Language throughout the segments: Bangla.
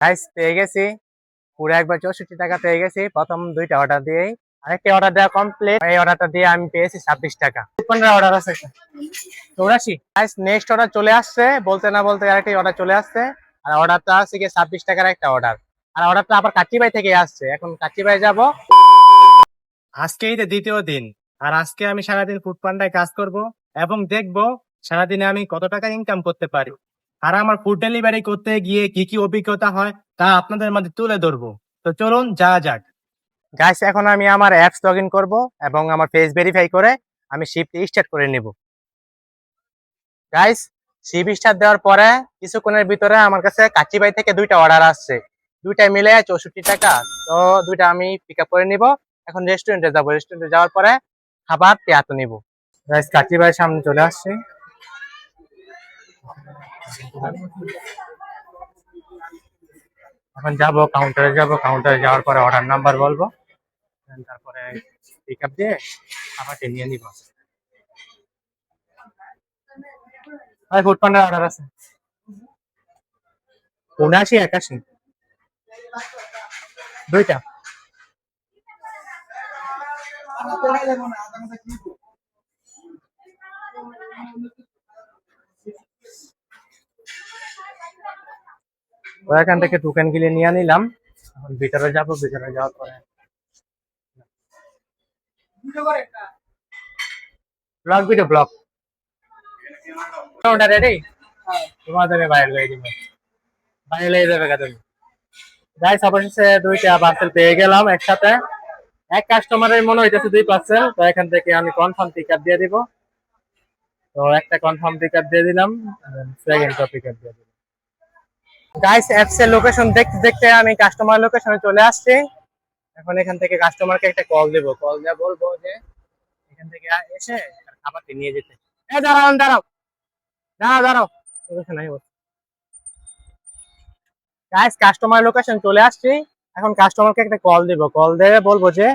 গাইস পেয়ে গেছি পুরো একবার 64 টাকা পেয়ে গেছি প্রথম দুইটা অর্ডার দিয়েই। আরেকটা অর্ডার দেওয়া কমপ্লিট, এই অর্ডারটা দিয়ে আমি পেয়েছি 26 টাকা। 15 অর্ডার আছে 84। গাইস নেক্সট অর্ডার চলে আসছে, বলতে না বলতে আরেকটা অর্ডার চলে আসছে। আর অর্ডারটা আছে কি 26 টাকার একটা অর্ডার। আর অর্ডারটা আবার কাচ্চিবাই থেকে আসছে, এখন কাচ্চিবাই যাব। আজকেই তো দ্বিতীয় দিন, আর আজকে আমি সারাদিন ফুড পান্ডায় কাজ করব এবং দেখব সারাদিনে আমি কত টাকা ইনকাম করতে পারি। আর আমার ফুড ডেলিভারি করতে গিয়ে কি কি অভিজ্ঞতা হয় তা আপনাদের মাঝে তুলে ধরবো। তো চলুন যাওয়া যাক। গাইস এখন আমি আমার অ্যাপস লগ ইন করবো এবং আমার ফেস ভেরিফাই করে আমি শিফট স্টার্ট করে নিব। গাইস শিফট স্টার্ট দেওয়ার পরে কিছুক্ষণের ভিতরে আমার কাছে কাচ্চিবাই থেকে দুইটা অর্ডার আসছে, দুইটা মিলে 64 টাকা। তো দুইটা আমি পিক আপ করে নিব। এখন রেস্টুরেন্টে যাবো, রেস্টুরেন্টে যাওয়ার পরে খাবার টেয়াতো নিব। গাইস কাচ্চিবাই সামনে চলে আসছে। এখন যাব কাউন্টারে, যাব কাউন্টারে যাওয়ার পরে অর্ডার নাম্বার বলবো, তারপরে পিক আপ দিয়ে খাবারটি নিয়ে নিব। ভাই ফুড পান্ডার অর্ডার আছে 79 81 দুইটা। এখান থেকে টোকেন গিলে নিয়ে নিলাম। এখন ভিতরে যাব, ভিতরে যাওয়ার পরে blog video blog order ready. তোমাদের বাইরে লয়ে দিব, বাইরে লয়ে যাবে গা তুমি। গাইস অবশেষে দুইটা পার্সেল পেয়ে গেলাম একসাথে। এক কাস্টমারের মনে হইতেছে দুই পার্সেল, তো এখান থেকে আমি কনফার্ম পিক আপ দিয়ে দিব। তো একটা কনফার্ম পিক আপ দিয়ে দিলাম, সেকেন্ড পিক আপ দিয়ে দিলাম। গাইস অ্যাপস এর লোকেশন দেখতে দেখতে আমি কাস্টমার লোকেশনে চলে আসছি। এখন এখান থেকে কাস্টমারকে একটা কল দেব, কল দিয়ে বলবো যে এখান থেকে এসে তার খাবারটি নিয়ে যেতে। দাঁড়াও দাঁড়াও দাঁড়াও দাঁড়াও, লোকেশন নাই। গাইস কাস্টমার লোকেশন চলে আসছি। এখন কাস্টমারকে একটা কল দিব, কল দিয়ে বলবো যে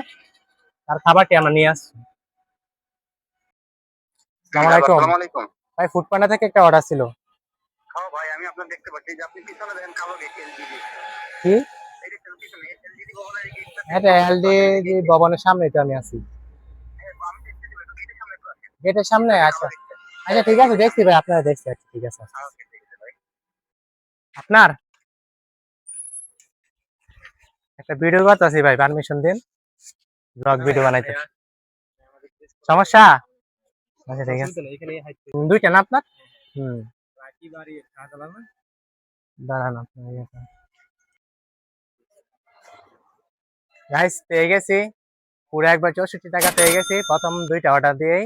তার খাবারটি আমরা নিয়ে আসছি। আসসালামু আলাইকুম ভাই, ফুড পান্ডা থেকে একটা অর্ডার ছিল। হ্যাঁ ভাই, আমি আপনার দেখতে পাচ্ছি যে আপনি পিছনে দেখেন কালো গেট এলজিডি। কি এই যে পিছনে এলজিডি ভবনের গেটটা, এটা এলডি ভবনের সামনে তো আমি আছি, আমি দেখতে পাচ্ছি গেটের সামনে তো আছে। গেটের সামনে। আচ্ছা গেটটা, আচ্ছা ঠিক আছে, দেখছি ভাই আপনারা দেখছি। আচ্ছা ঠিক আছে। আচ্ছা, ওকে ঠিক আছে ভাই। আপনার একটা ভিডিও করতেছি ভাই, পারমিশন দিন, ব্লগ ভিডিও বানাইতে। সমস্যা? আচ্ছা ঠিক আছে। দুইটা না আপনার? হুম, দাঁড়ান আপনার। গাইস পেয়ে গেছি পুরো একবার 64 টাকা পেয়ে গেছি প্রথম দুইটা অর্ডার দিয়েই।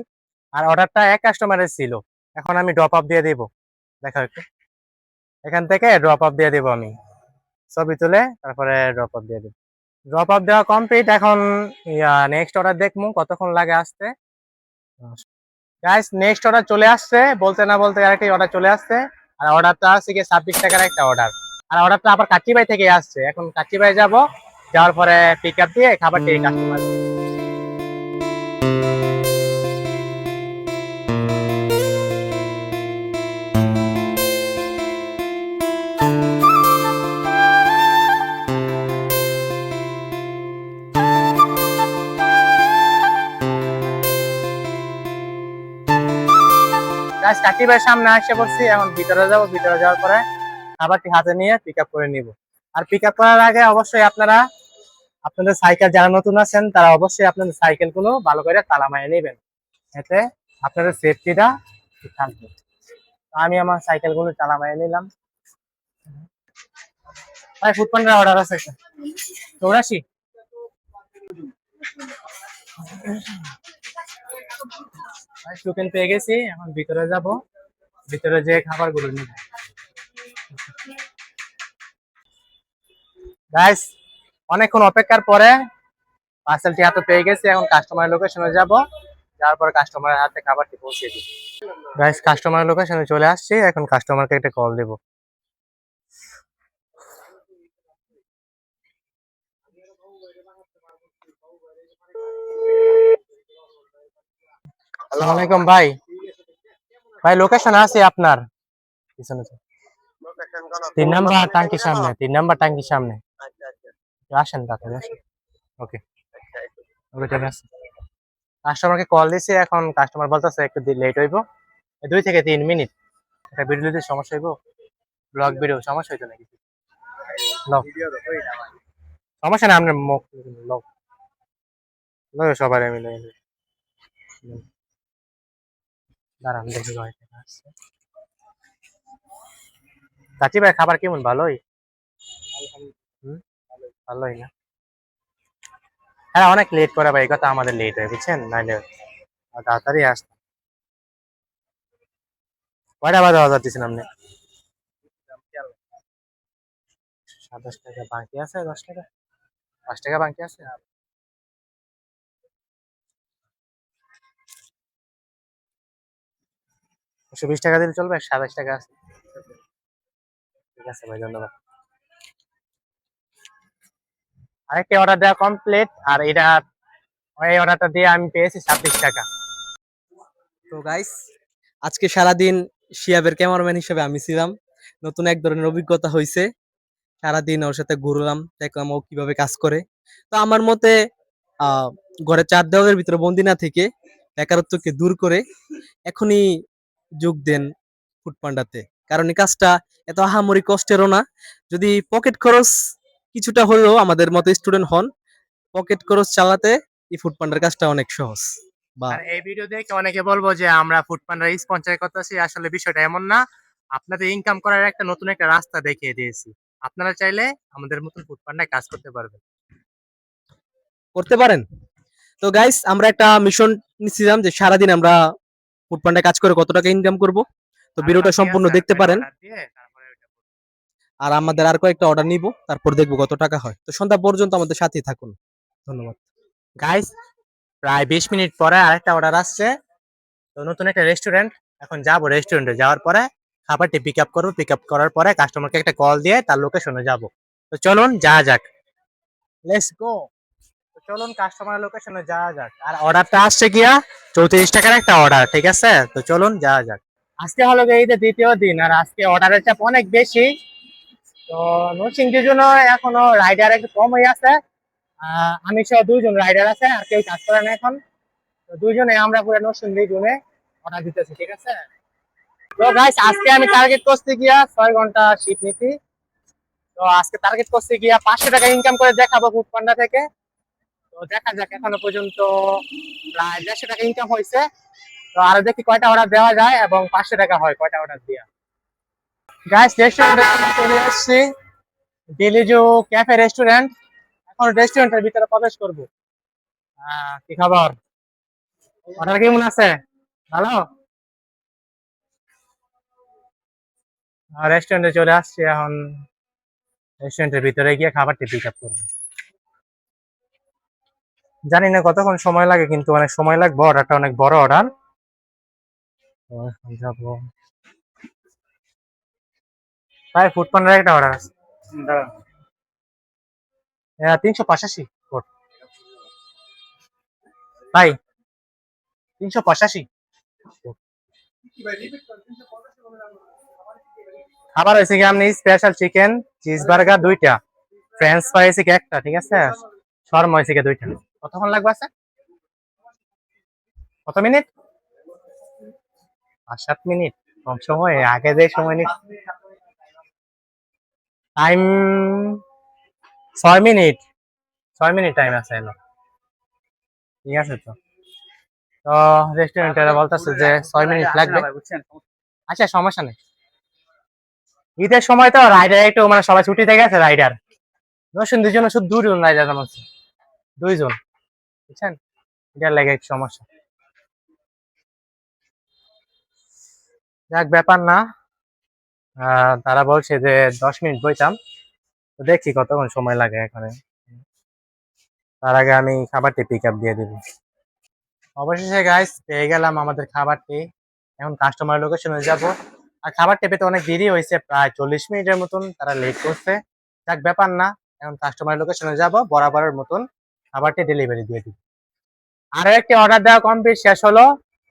আর অর্ডারটা এক কাস্টমারের ছিল। এখন আমি ড্রপ আপ দিয়ে দিব, দেখা একটু এখান থেকে ড্রপ আপ দিয়ে দিব। আমি ছবি তুলে তারপরে ড্রপ আপ দিয়ে দিব। ড্রপ আপ দেওয়া কমপ্লিট। এখন নেক্সট অর্ডার দেখবো কতক্ষণ লাগে আসতে। গাইস নেক্সট অর্ডার চলে আসছে, বলতে না বলতে আরেকটা অর্ডার চলে আসছে। আর অর্ডারটা আছে কি 26 টাকার একটা অর্ডার। আর অর্ডারটা আবার কাচ্চিবাই থেকে আসছে, এখন কাচ্চিবাই যাব, যাওয়ার পরে পিক আপ দিয়ে খাবারটি কাস্টমার। গাইস কাচ্চিবাইয়ের সামনে আসে পড়ছি, এখন ভিতরে যাব, ভিতরে যাওয়ার পরে খাবারটি হাতে নিয়ে পিক আপ করে নিব। আর পিক আপ করার আগে অবশ্যই আপনারা আপনাদের সাইকেল যারা নতুন আছেন তারা অবশ্যই আপনাদের সাইকেল গুলো ভালো করে তালা মারিয়ে নেবেন, এতে আপনাদের সেফটিটা ঠিক থাকবে। আমি আমার সাইকেল গুলো তালা মারিয়ে নিলাম। ভাই ফুড পান্ডার অর্ডার আছে 84। ভাই টোকেন পেয়ে গেছি, এখন ভিতরে যাব, ভিতরে যে খাবার গুলো নিব। গাইস অনেকক্ষণ অপেক্ষার পরে পার্সেলটি হাতে পেয়ে গেছি। এখন কাস্টমার লোকেশনে যাব, যাওয়ার পর কাস্টমারের হাতে খাবারটি পৌঁছে দিই। গাইস কাস্টমার লোকেশনে চলে আসছি, এখন কাস্টমারকে একটা কল দেব। আসসালামু আলাইকুম ভাই, ভাই লোকেশন আছে আপনার পিছনে। 3 নাম্বার টাঙ্কির সামনে, 3 নাম্বার টাঙ্কির সামনে। আচ্ছা আচ্ছা আসেন তাড়াতাড়ি আসেন। ওকে, ওকে ঠিক আছে। কাস্টমারকে কল দিছি, এখন কাস্টমার বলতেছে একটু লেট হইব, 2 থেকে 3 মিনিট। একটা ভিডিও দিতে সমস্যা হইব, ব্লগ ভিডিও সমস্যা হইতো নাকি? লও, সমস্যা না, আপনার মুখ লও, লও সবাই মিলে। দাঁড়ান দেখি ভাই আসছে। চাচি ভাই খাবার কেমন, ভালোই? হুম, ভালোই না? হ্যাঁ অনেক লেট করে ভাই, কথা আমাদের লেট হয় বুঝছেন, নাইলে তাড়াতাড়ি আসতাম। কয়টা বাজে অর্ডার দিচ্ছেন আপনি? 27 টাকা বাকি আছে, 10 টাকা, 5 টাকা বাকি আছে। 120 টাকা দিলে চলবে, 27 টাকা আছে। ঠিক আছে ভাই, ধন্যবাদ। আরেকটা অর্ডার দেওয়া কমপ্লিট, আর এটা ওই অর্ডারটা দিয়ে আমি পেয়েছি 26 টাকা। তো গাইস, আজকে সারাদিন শিয়াবের ক্যামেরাম্যান হিসেবে আমি ছিলাম। নতুন এক ধরনের অভিজ্ঞতা হয়েছে। সারাদিন ওর সাথে ঘুরলাম, দেখলাম ও কিভাবে কাজ করে। তো আমার মতে আহ ঘরে 4 দেওয়ালের ভিতরে বন্দি না থেকে বেকারত্বকে দূর করে এখনই যোগ দেন ফুডপান্ডাতে। কারণ এই কাজটা এত আহামরি কষ্টেরও না। যদি পকেট খরচ কিছুটা হলেও আমাদের মতো স্টুডেন্ট হন, পকেট খরচ চালাতে এই ফুডপান্ডার কাজটা অনেক সহজ। বা আর এই ভিডিও দেখে অনেকে বলবো যে আমরা ফুডপান্ডার স্পন্সর করতেছি, আসলে বিষয়টা এমন না। আপনাদের ইনকাম করার একটা নতুন একটা রাস্তা দেখিয়ে দিয়েছি। আপনারা চাইলে আমাদের মতন ফুডপান্ডায় কাজ করতে পারবেন। করতে পারেন। তো গাইস, আমরা একটা মিশন নিছিলাম যে সারাদিন আমরা ফুডপান্ডায় কাজ করে কত টাকা ইনকাম করব। তো আর ভিডিওটা বাকি সম্পূর্ণ আছে, আর দেখতে কয়টা পারেন। অর্ডার দিয়ে তারপরে ওইটা করব। আর আমাদের আর কয়েকটা অর্ডার নিব, তারপর দেখবো কত টাকা হয়। তো সন্ধ্যা পর্যন্ত আমাদের সাথেই থাকুন। ধন্যবাদ। গাইস, প্রায় 20 মিনিট পরে আরেকটা অর্ডার আসছে। তো নতুন একটা রেস্টুরেন্ট, এখন যাবো রেস্টুরেন্টে, যাওয়ার পরে খাবারটি পিক আপ করবো, পিক আপ করার পরে কাস্টমারকে একটা কল দিয়ে তার লোকেশনে যাব। তো চলুন যাওয়া যাক, লেটস গো। তো চলুন কাস্টমার লোকেশনে যাওয়া যাক। আর অর্ডারটা আসছে গিয়া 34 টাকার একটা অর্ডার, ঠিক আছে? তো চলুন যাওয়া যাক। আজকে হলো গিয়ে ঈদের দ্বিতীয় দিন, আর আজকে অর্ডারের চাপ অনেক বেশি। তো নরসিংদীর জন্য এখনো রাইডার একটু কম হয়ে আছে। আমি সহ 2 জন রাইডার আছে, আর কেউ কাজ করে না এখন। তো 2 জনে আমরা পুরো নরসিংদী জুনে অর্ডার দিতেছি, ঠিক আছে? তো গাইস, আজকে আমি টার্গেট করতে গিয়া 6 ঘন্টা শিফট নিছি। তো আজকে টার্গেট করতে গিয়া 500 টাকা ইনকাম করে দেখাবো ফুডপান্ডা থেকে। তো দেখা যাক, এখনো পর্যন্ত প্রায় 150 টাকা ইনকাম হয়েছে। তো আরো দেখি কয়টা অর্ডার দেওয়া যায় এবং 500 টাকা হয় কয়টা অর্ডার দিয়া। গাইস, রেস্টুরেন্টে চলে এসেছি, ডিলিজু ক্যাফে রেস্টুরেন্ট। এখন রেস্টুরেন্টের ভিতরে প্রবেশ করবো। কি খবর, অর্ডার কেমন আছে? ভালো। রেস্টুরেন্টে চলে আসছি, এখন রেস্টুরেন্টের ভিতরে গিয়ে খাবারটি পিক আপ করবো। জানি না কতক্ষণ সময় লাগে, কিন্তু অনেক সময় লাগবে, অর্ডারটা অনেক বড় অর্ডার। যাবো ভাই, ফুড পান্ডার একটা অর্ডার আছে। 385 কোড ভাই, 385 খাবার হয়েছে কি, আপনি স্পেশাল চিকেন চিজ বার্গার 2টা, ফ্রেঞ্চ ফ্রাই হয়েছে কি 1টা, ঠিক আছে? শর্মা হয়েছে কি 2টা। কতক্ষণ লাগবে আছে? কত মিনিট? 5-7 মিনিট? কম সময়, আগে যে সময় নি টাইম 6 মিনিট, 6 মিনিট টাইম আছে এলো, ঠিক আছে? তো তো রেস্টুরেন্টে বলতেছে যে 6 মিনিট লাগবে। আচ্ছা, সমস্যা নেই, ঈদের সময় তো রাইডার একটু মানে সবাই ছুটি থেকে আছে রাইডার। নরসিংদীর জন্য শুধু 2 জন রাইডার নামছে, 2 জন, বুঝছেন? এটার লাগে একটু সমস্যা। যাক, ব্যাপার না। তারা বলছে যে 10 মিনিট বইতাম, তো দেখছি কতক্ষণ সময় লাগে এখানে। তার আগে আমি খাবারটি পিক আপ দিয়ে দিব। অবশেষে গাইস পেয়ে গেলাম আমাদের খাবারটি। এখন কাস্টমার লোকেশনে যাব। আর খাবারটি পেতে অনেক দেরি হয়েছে, প্রায় 40 মিনিটের মতন তারা লেট করছে। যাক, ব্যাপার না, এখন কাস্টমার লোকেশনে যাব, বরাবরের মতন খাবারটি ডেলিভারি দিয়ে দিব। আরো একটি অর্ডার দেওয়া কমপ্লিট শেষ হলো,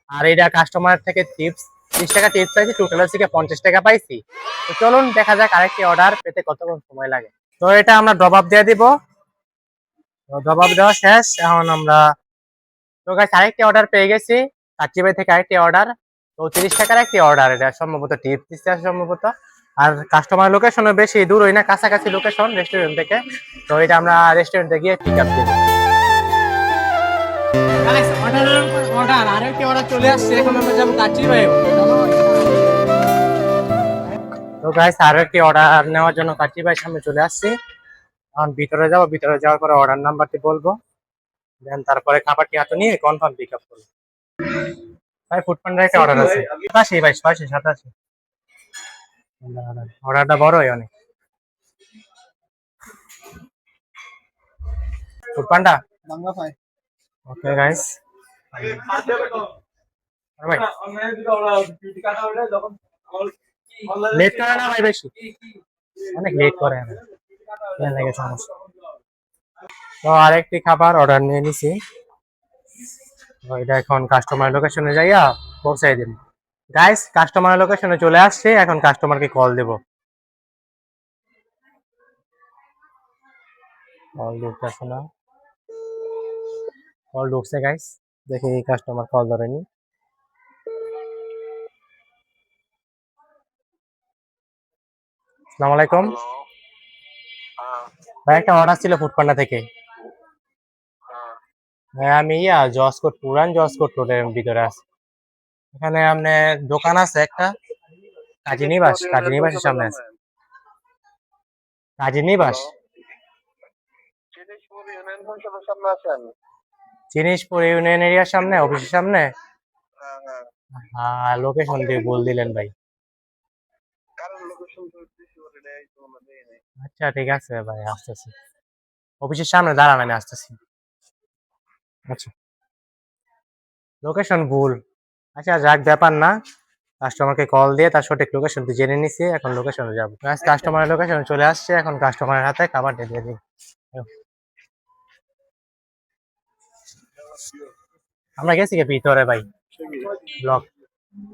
আর এটা কাস্টমার থেকে টিপস 30 টাকা টিপস পাইছি, টোটাল হচ্ছে 50 টাকা পাইছি। তো চলুন দেখা যাক আরেকটি অর্ডার পেতে কতক্ষণ সময় লাগে। তো এটা আমরা ড্রপ আপ দিয়ে দিব। ড্রপ আপ দেওয়া শেষ, এখন আমরা তো গাইস আরেকটি অর্ডার পেয়ে গেছি কাচ্চি ভাই থেকে, আরেকটি অর্ডার 34 টাকার একটি অর্ডার। এটা সম্ভবত টিপস দিচ্ছে সম্ভবত। আর কাস্টমার লোকেশনও বেশি দূর হয় না, কাছাকাছি লোকেশন রেস্টুরেন্ট থেকে। তো এটা আমরা রেস্টুরেন্টে গিয়ে পিক আপ দেবো। অর্ডার আরেকটি অর্ডার চলে আসছে, এখন আমরা যাবো কাচ্চি ভাই। তো গাইস আরো একটি অর্ডার নেওয়ার জন্য কাচ্চি ভাই সামনে চলে আসছি। এখন ভিতরে যাবো, ভিতরে যাওয়ার পরে অর্ডার নাম্বারটি বলবো, দেন তারপরে খাবারটি হাতে নিয়ে কনফার্ম পিক আপ করবো। ভাই ফুড পান্ডার একটা অর্ডার আছে 87 ভাই, 687। অর্ডারটা বড়ই অনেক। ফুড পান্ডা বাংলা ভাই ওকে গাইস। লেট করে না ভাই, বেশি অনেক লেট করে লাগে সমস্যা। তো আরেকটি খাবার অর্ডার নিয়ে নিছি, এটা এখন কাস্টমার লোকেশনে যাইয়া পৌঁছাই দিন। গাইস কাস্টমার লোকেশনে চলে আসছে, এখন কাস্টমারকে কল দেব। কল ঢুকতেছে না, কল ঢুকছে গাইস, দেখি কাস্টমার কল ধরেনি। আসসালামু আলাইকুম ভাই, একটা অর্ডার ছিল ফুড পান্ডা থেকে। হ্যাঁ আমি জসকোট, পুরান জসকোট রোডের ভিতরে আছি। এখানে আপনার দোকান আছে একটা, কাজী নিবাস, কাজী নিবাসের সামনে আছে। কাজী নিবাস জিনিসপুর ইউনিয়ন এরিয়ার সামনে, অফিসের সামনে। হ্যাঁ লোকেশন দিয়ে বল দিলেন ভাই। আচ্ছা ঠিক আছে ভাই, আসতেছি, অফিসের সামনে দাঁড়ান, আমি আসতেছি। আচ্ছা লোকেশন ভুল, আচ্ছা যাক ব্যাপার না, কাস্টমারকে কল দিয়ে তার সঠিক লোকেশন জেনে নিছি, এখন লোকেশনে যাবো। কাস্টমারের লোকেশন চলে আসছে, এখন কাস্টমারের হাতে খাবারটা দিয়ে দিই। আমরা গেছি কে ভিতরে ভাই, ব্লক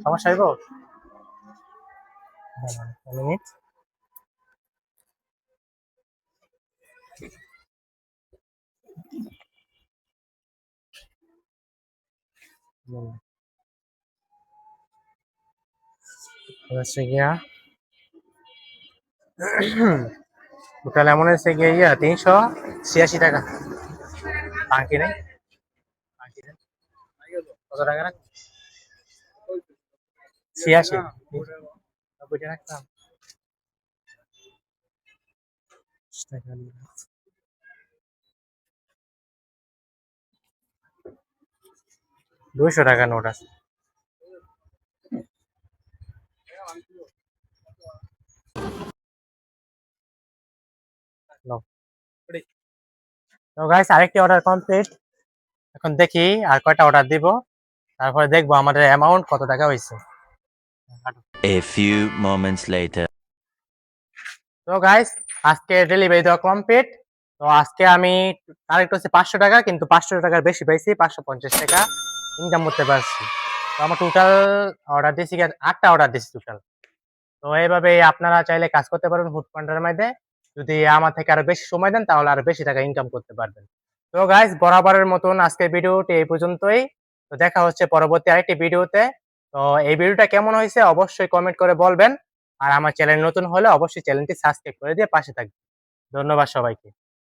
সমস্যা হইব মিনিট। হচ্ছে গিয়া টোটাল এমন হচ্ছে গিয়া 386 টাকা। বাকি নেই, কত টাকা রাখ? 86, 90 রাখতাম। 200 টাকা নোট আছে। তো গাইস আরেকটি অর্ডার কমপ্লিট, এখন দেখি আর কয়টা অর্ডার দিব, তারপরে দেখবো আমাদের অ্যামাউন্ট কত টাকা হয়েছে। A few moments later. তো গাইস আজকে ডেলিভারি দেওয়া কমপ্লিট। তো আজকে আমি টার্গেট হচ্ছে 500 টাকা, কিন্তু 500 টাকার বেশি পাইছি, 550 টাকা ইনকাম করতে পারছি। তো আমার টোটাল অর্ডার দিয়েছি 8টা অর্ডার দিয়েছি টোটাল। তো এইভাবে আপনারা চাইলে কাজ করতে পারবেন ফুড পান্ডার মধ্যে, যদি আমার থেকে আরো বেশি সময় দেন তাহলে আরো বেশি টাকা ইনকাম করতে পারবেন। তো গাইস বরাবরের মতন আজকের ভিডিওটি এই পর্যন্তই। তো দেখা হচ্ছে পরবর্তী আরেকটি ভিডিওতে। তো এই ভিডিওটা কেমন হয়েছে অবশ্যই কমেন্ট করে বলবেন, আর আমার চ্যানেল নতুন হলে অবশ্যই চ্যানেলটি সাবস্ক্রাইব করে দিয়ে পাশে থাকবেন। ধন্যবাদ সবাইকে।